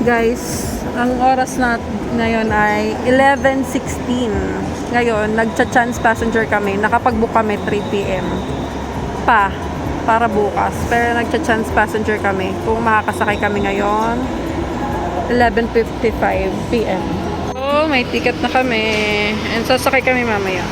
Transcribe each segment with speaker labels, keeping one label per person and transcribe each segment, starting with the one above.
Speaker 1: Guys, ang oras na ngayon ay 11:16. Ngayon, nagcha-chance passenger kami. Nakapag-book kami 3 p.m. para bukas. Pero nagcha-chance passenger kami. Kung makakasakay kami ngayon, 11:55 p.m. Oh, may ticket na kami. And sasakay kami mamaya.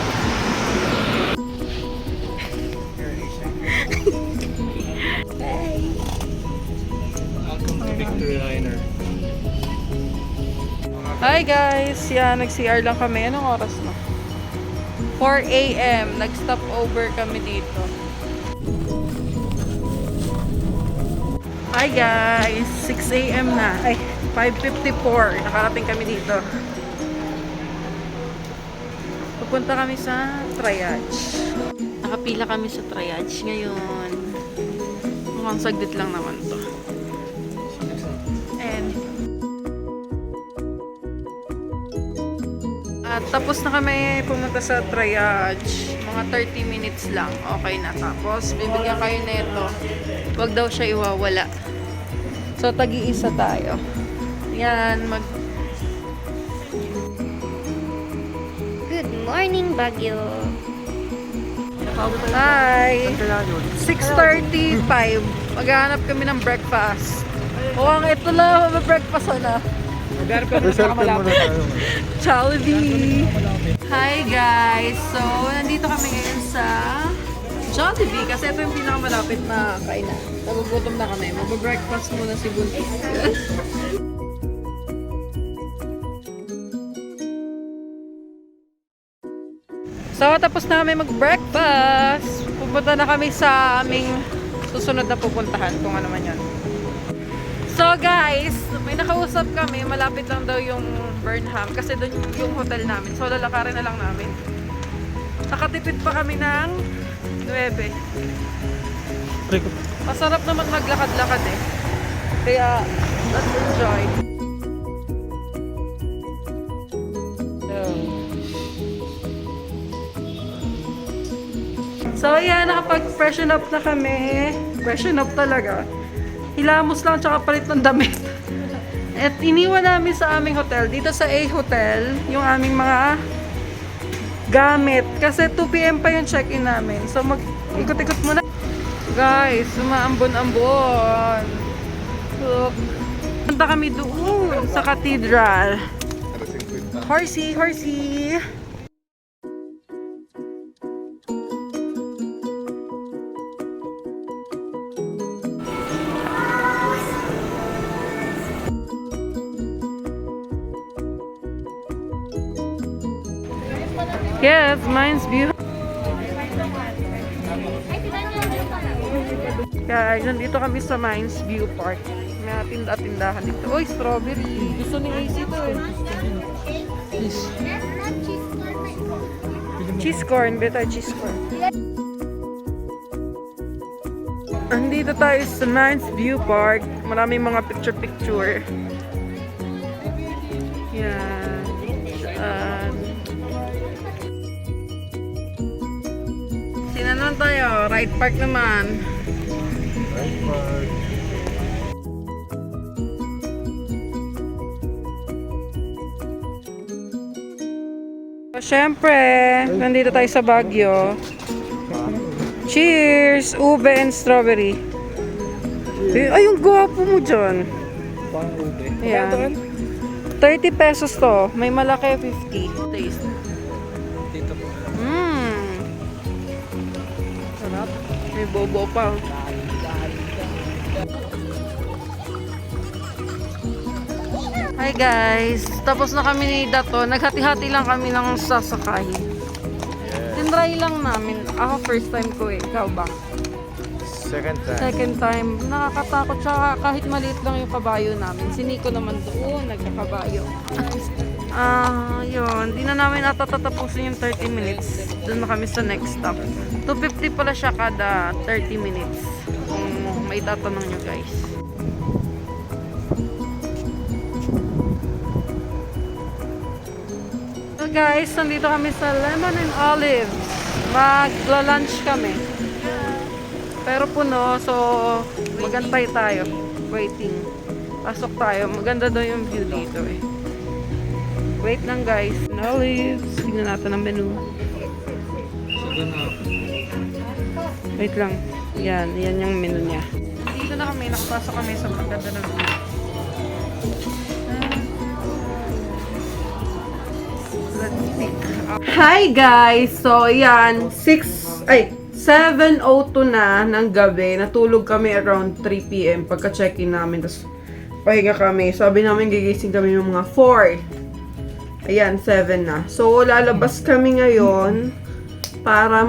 Speaker 1: Hi guys! Yan, nag-CR lang kami. Anong oras na? 4 a.m. Nag-stop over kami dito. Hi guys! 6 a.m. na. Ay, 5:54. Nakarating kami dito. Pupunta kami sa triage. Nakapila kami sa triage ngayon. Mukhang saglit lang naman to. And tapos na kami pumunta sa triage. Mga 30 minutes lang. Okay na. Tapos, bibigyan kayo nito. Huwag daw siya iwawala. So, tagi-isa tayo. Yan.
Speaker 2: Good morning, Baguio.
Speaker 1: Hi! 6:35. Maghahanap kami ng breakfast. Oh, ito lang. Mag-breakfast na. Jollibee! Hi guys! So, nandito kami ngayon sa Jollibee kasi ito yung pinakamalapit na kainan. Nagugutom na kami. Mag-breakfast muna si Buntis. So, tapos na kami mag-breakfast. Pupunta na kami sa aming susunod na pupuntahan kung ano man yan. So guys, may nakausap kami, malapit lang daw yung Burnham kasi doon yung hotel namin. So lalakarin na lang namin. Nakatipid pa kami ng 9. Masarap naman maglakad-lakad eh. Kaya, let's enjoy. So yan, nakapag-freshen up na kami. Freshen up talaga. Hilamos lang tsaka palit ng damit. At iniwan namin sa aming hotel. Dito sa A Hotel, yung aming mga gamit. Kasi 2 p.m. pa yung check-in namin. So mag-ikot-ikot muna. Guys, umaambon-ambon. So, punta kami doon sa cathedral. Horsey, horsey! Yes, mine's beautiful. Guys, nandito kami sa Mines View Park. May tinda-tindahan dito. Uy, strawberry. Gusto ni AC to eh. Cheese corn. Beta cheese corn. Nandito tayo sa Mines View Park. Maraming mga picture-picture. Yan. Sinanon tayo, right park naman. Right park. So, syempre, nandito tayo sa Baguio. Cheers! Ube and strawberry. Ay, yung gwapo mo dyan.
Speaker 3: Pang ube.
Speaker 1: Ayan. 30 pesos to. May malaki 50. Taste.
Speaker 3: Dito po.
Speaker 1: Sarap. May bobo pa. Hi guys. Tapos na kami ni Dato. Naghati-hati lang kami ng sasakay. Tinry lang namin. Ako first time ko eh. Ikaw ba?
Speaker 3: Second time.
Speaker 1: Second time. Nakakatakot siya kahit maliit lang yung kabayo namin. Si Nico naman doon. Nagkakabayo. Yun. Di na namin natatapusin yung 30 minutes. Doon na kami sa next stop. 250 pala siya kada 30 minutes. Kung may tatanong nyo guys. So guys, nandito kami sa Lemon and Olive. Magla-lunch kami. Pero puno, so magantay tayo. Waiting. Pasok tayo. Maganda daw yung view dito eh. Wait lang guys. Olives. Tingnan natin ang menu. Wait lang. Yan yung menu niya. Dito na kami. Nakapasok kami sa maganda na view. Hi guys! So, yan. 7:02 na ng gabi. Natulog kami around 3 p.m. Pagka check-in namin. Tapos, pahinga kami. Sabi namin, gigising kami ng mga 4. Ayan, 7 na. So, lalabas kami ngayon para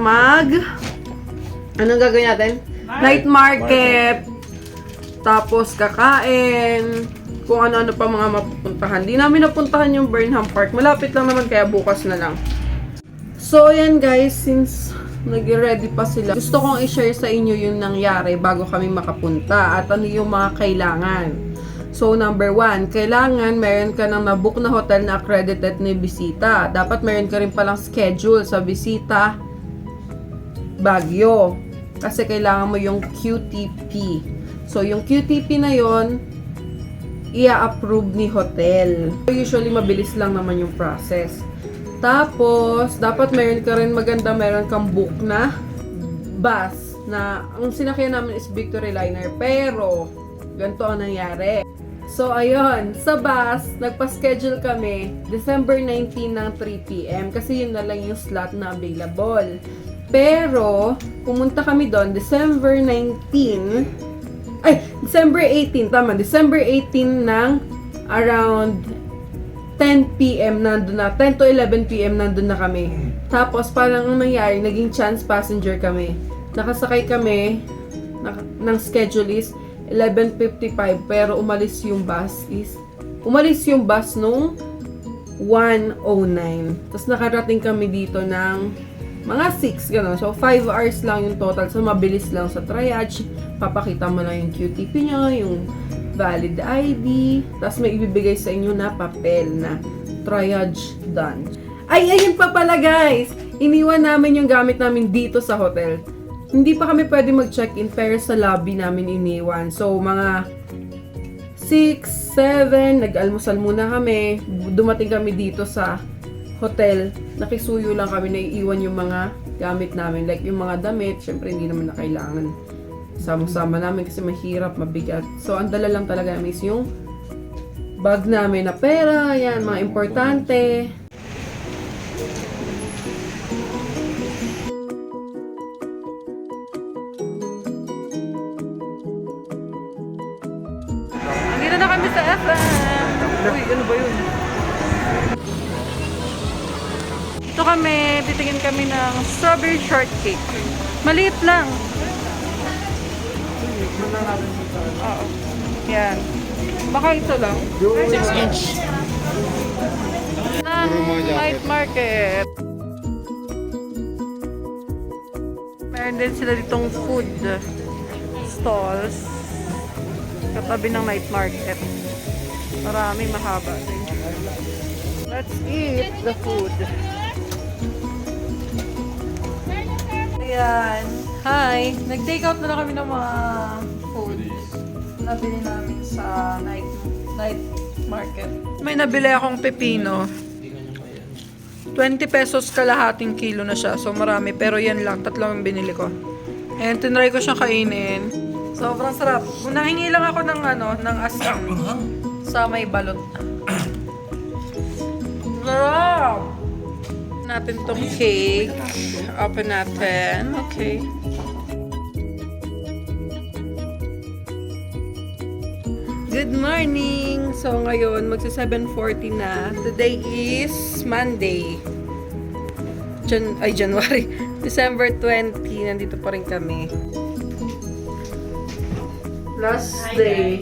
Speaker 1: anong gagawin natin? Night market. Tapos, kakain. Kung ano-ano pa mga mapupuntahan. Di namin napuntahan yung Burnham Park. Malapit lang naman, kaya bukas na lang. So, ayan guys, since nag-ready pa sila, gusto kong i-share sa inyo yung nangyari bago kami makapunta at ano yung mga kailangan. So, number 1, kailangan meron ka ng nabook na hotel na accredited na bisita. Dapat meron ka rin palang schedule sa bisita Baguio. Kasi kailangan mo yung QTP. So, yung QTP na yon i-approve ni hotel. So, usually, mabilis lang naman yung process. Tapos, dapat meron ka rin meron kang book na bus na ang sinakyan namin is Victory Liner. Pero, ganito ang nangyari. So, ayun, sa bus, nagpa-schedule kami December 19 ng 3 p.m. kasi yun na lang yung slot na available. Pero, pumunta kami doon December 18, tama, December 18 ng around 10 p.m. nandun na, 10 to 11 p.m. nandun na kami. Tapos, parang ang nangyari, naging chance passenger kami. Nakasakay kami, ng schedule is 11:55, pero umalis yung bus nung 1:09. Tapos, nakarating kami dito ng mga 6, gano'n. So, 5 hours lang yung total. So, mabilis lang sa triage. Papakita mo lang yung QTP niya, yung valid ID, tapos may ibibigay sa inyo na papel na triage done. Ay, ayun pa pala guys! Iniwan namin yung gamit namin dito sa hotel. Hindi pa kami pwede mag-check-in pero sa lobby namin iniwan. So, mga 6, 7, nag-almusal muna kami. Dumating kami dito sa hotel. Nakisuyo lang kami na iiwan yung mga gamit namin. Like yung mga damit, syempre hindi naman na kailangan. Sama-sama namin kasi mahirap, mabigat. So, ang dala lang talaga namin is yung bag namin na pera, yan, mga importante. Andito na kami sa FM. Uy, ano ba yun? Ito kami, titingin kami ng strawberry shortcake. Maliit lang. Oo. Yan. Baka ito lang.
Speaker 3: 6 inch.
Speaker 1: Night market. Meron din sila ditong food stalls. Katabi ng night market. Marami, mahaba din. Let's eat the food. Ayan. Hi! Nag-take out na kami ng mga food. Nabili namin sa night market. May nabili akong pepino. 20 pesos kalahating kilo na siya. So marami. Pero yan lang. 3 ang binili ko. And tinry ko siyang kainin. Sobrang sarap. Nahingi lang ako ng asin. Sa may balot. Sarap! Natin tong cake. Open natin. Okay. Good morning! So ngayon, magsi 7:40 na. Today is Monday. January. December 20. Nandito pa rin kami. Last day.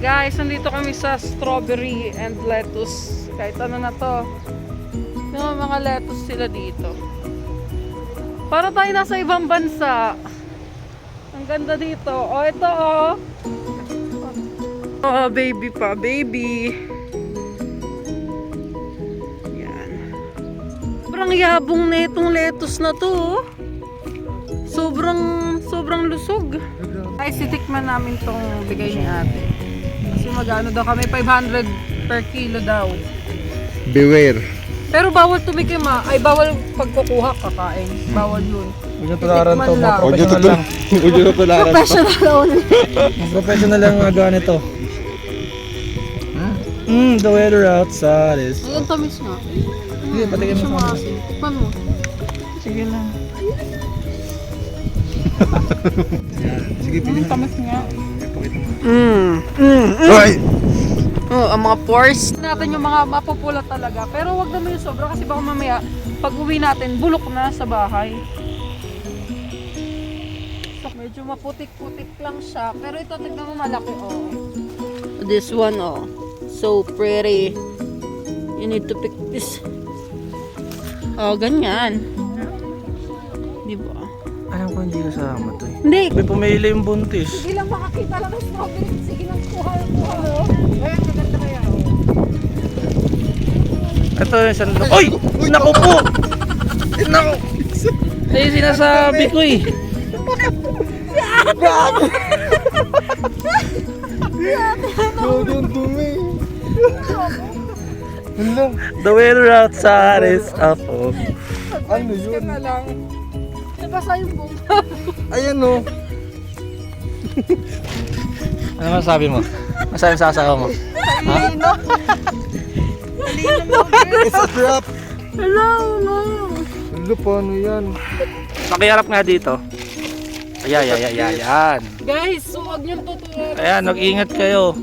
Speaker 1: Guys, nandito kami sa strawberry and lettuce. Kahit ano na to. Yung mga lettuce sila dito. Para tayo nasa ibang bansa. Ang ganda dito. Oh, ito oh. Oh, baby pa. Baby. Yan. Sobrang yabong na itong lettuce na to. Oh. Sobrang lusog. Ay, sitikman namin tong bigay ni ate. Kasi magano daw kami, 500 per kilo daw.
Speaker 3: Beware.
Speaker 1: Pero bawal tumikim ay bawal pagkukuha kakain. Bawal yun.
Speaker 3: Huwag nyo tularan to,
Speaker 1: Titikman
Speaker 3: mga
Speaker 1: lang.
Speaker 3: professional lang. Huwag nyo tularan to.
Speaker 1: Professional only.
Speaker 3: Mga professional lang mga ganito. The weather outside is...
Speaker 1: Ayun, tamis nga.
Speaker 3: Hindi, patigyan mo sa amin.
Speaker 1: Tikman mo. Sige lang.
Speaker 3: Sige, pili.
Speaker 1: Tamis nga.
Speaker 3: Ay!
Speaker 1: Oh, ang mga pores natin yung mga mapupula talaga. Pero wag naman yung sobra kasi baka mamaya pag uwi natin, bulok na sa bahay. So, medyo maputik-putik lang siya. Pero ito, tignan mo malaki, oh. This one, oh. So pretty. You need to pick this. Oh, ganyan. Di ba?
Speaker 3: Alam ko hindi kasama to eh.
Speaker 1: Hindi.
Speaker 3: May pumili yung buntis.
Speaker 1: Sige lang makakita lang ng strawberry. Sige lang, kuha. Ayan, maganda kaya.
Speaker 3: Ito yung sandok. Oy! Naku po! Naku! Eh, sinasabi ko eh. The weather outside is awful.
Speaker 1: Ano yun? Ka na lang. Nabasa yung bunga.
Speaker 3: Ayan o. Ano masabi mo? Masabi sa asawa mo?
Speaker 1: Talino. Talino mo, girl.
Speaker 3: It's a trap!
Speaker 1: Hello, no.
Speaker 3: Ano, paano yan? Pakiharap nga dito. Ayan.
Speaker 1: Guys, huwag niyong tutulad.
Speaker 3: Ayan, mag-ingat kayo.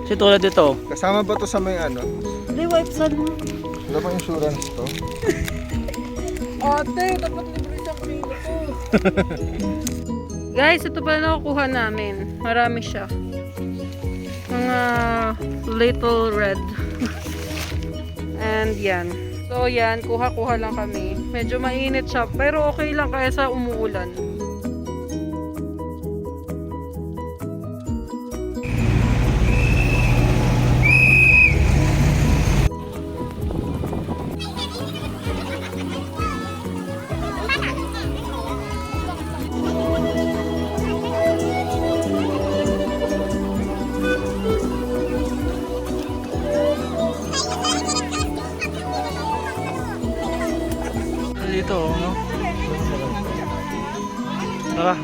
Speaker 3: Kasi tulad dito.
Speaker 4: Kasama ba to sa may ano?
Speaker 1: Hindi, wipe sad mo.
Speaker 4: Wala bang insurance to?
Speaker 1: Ate, dapat libre siyang kilo ko. Guys, ito pala nakukuha namin. Marami siya. Mga little red. And yan. So yan, kuha-kuha lang kami. Medyo mainit siya, pero okay lang kaya sa umuulan.
Speaker 3: Dito, no? Tara.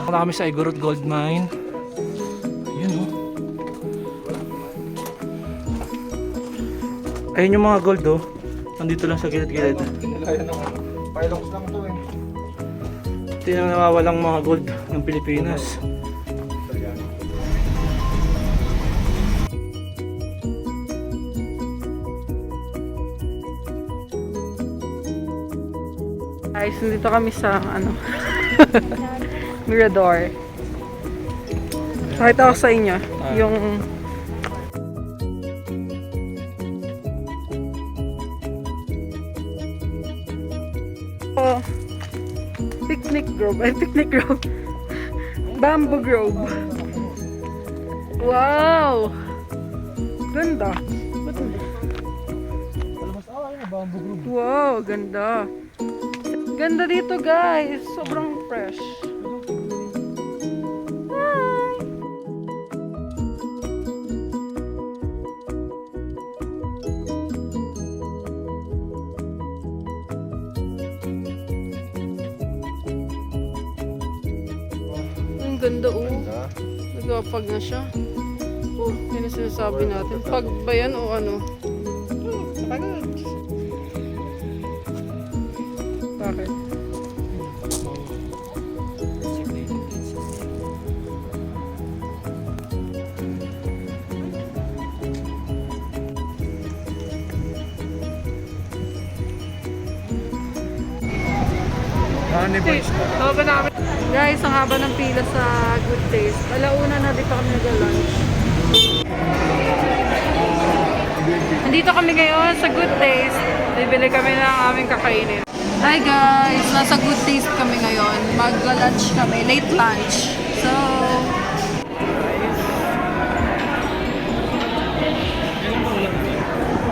Speaker 3: Wala kami sa Igorot Gold Mine. Ayan, oh. Ayun yung mga gold, oh. Nandito lang sa gilid-gilid.
Speaker 4: Kinalayan ng pilox lang to eh.
Speaker 3: Ito yung nawawalang mga gold ng Pilipinas.
Speaker 1: Guys, nandito kami sa Mirador. Pakita ko sa inyo yung picnic grove. Bamboo grove. Wow! Ganda. Wow, ganda. Ganda dito, guys. Sobrang fresh. Hi! Ang ganda, oh. Nagapag na siya. Oh, yun ang sinasabi natin. Pag ba yan o ano? Bakit? Haba namin. Guys, ang haba ng pila sa Good Taste. Alauna na dito kami nag-lunch. Nandito kami ngayon sa Good Taste. Bibili kami ng aming kakainin. Hi guys! Nasa Good Taste kami ngayon. Mag-lunch kami. Late lunch. So,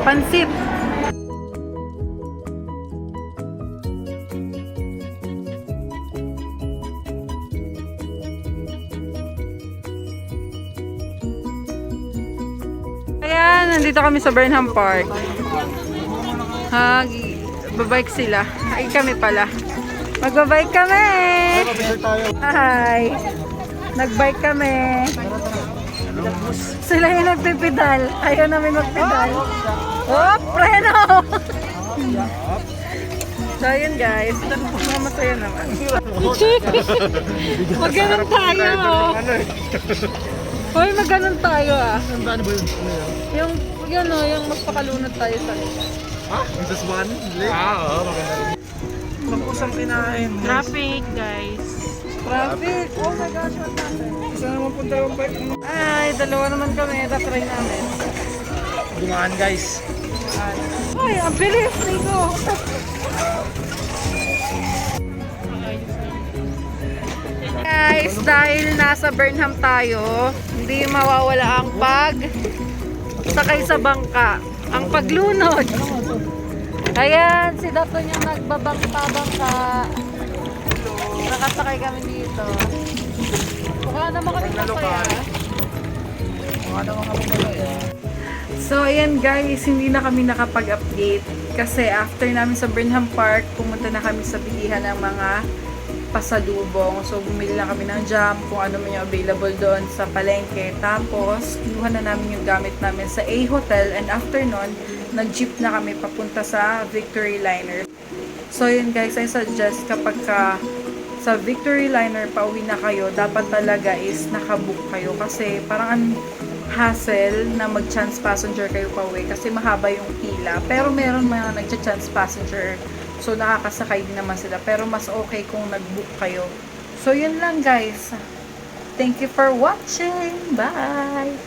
Speaker 1: Pansit. Ayan, nandito kami sa Burnham Park. Babike sila. Ay, kami pala. Magbabike kami!
Speaker 4: Mabigay tayo.
Speaker 1: Hi! Nagbike kami. Sila yung nagpipedal. Ayaw namin magpedal. Oh, preno! So, yun guys. Masaya naman. Mag-ganon tayo. Hoy, mag-ganon tayo ah.
Speaker 4: Ano ba yun?
Speaker 1: Yung, yun o, yung magpakalunod tayo sa likod.
Speaker 4: Ha? This one? Oo, maganda rin.
Speaker 3: Magkusang kinain.
Speaker 1: Traffic, guys. Traffic! Oh my gosh, what happened?
Speaker 3: Saan naman punta yung bike mo?
Speaker 1: Ay, dalawa naman kami. Tatry namin.
Speaker 3: Dumaan guys.
Speaker 1: Ay, ang bilis, Nico! Guys, dahil nasa Burnham tayo, hindi mawawala ang sakay sa bangka. Ang paglunod. Ayan, si Dato yung nagbabangka-bangka. Nakasakay kami dito. Mukha naman kami masaya. So, ayan guys, hindi na kami nakapag-update. Kasi after namin sa Burnham Park, pumunta na kami sa bilihan ng mga pasalubong. So, bumili lang kami ng jam, kung ano man yung available doon sa palengke. Tapos, kinuha na namin yung gamit namin sa A Hotel. And after nun, nag-jeep na kami papunta sa Victory Liner. So, yun guys, I suggest kapag sa Victory Liner pauwi na kayo, dapat talaga is nakabook kayo. Kasi parang ang hassle na mag-chance passenger kayo pauwi kasi mahaba yung pila. Pero meron mga nag-chance passenger. So, nakakasakay din naman sila. Pero mas okay kung nag-book kayo. So, yun lang guys. Thank you for watching. Bye!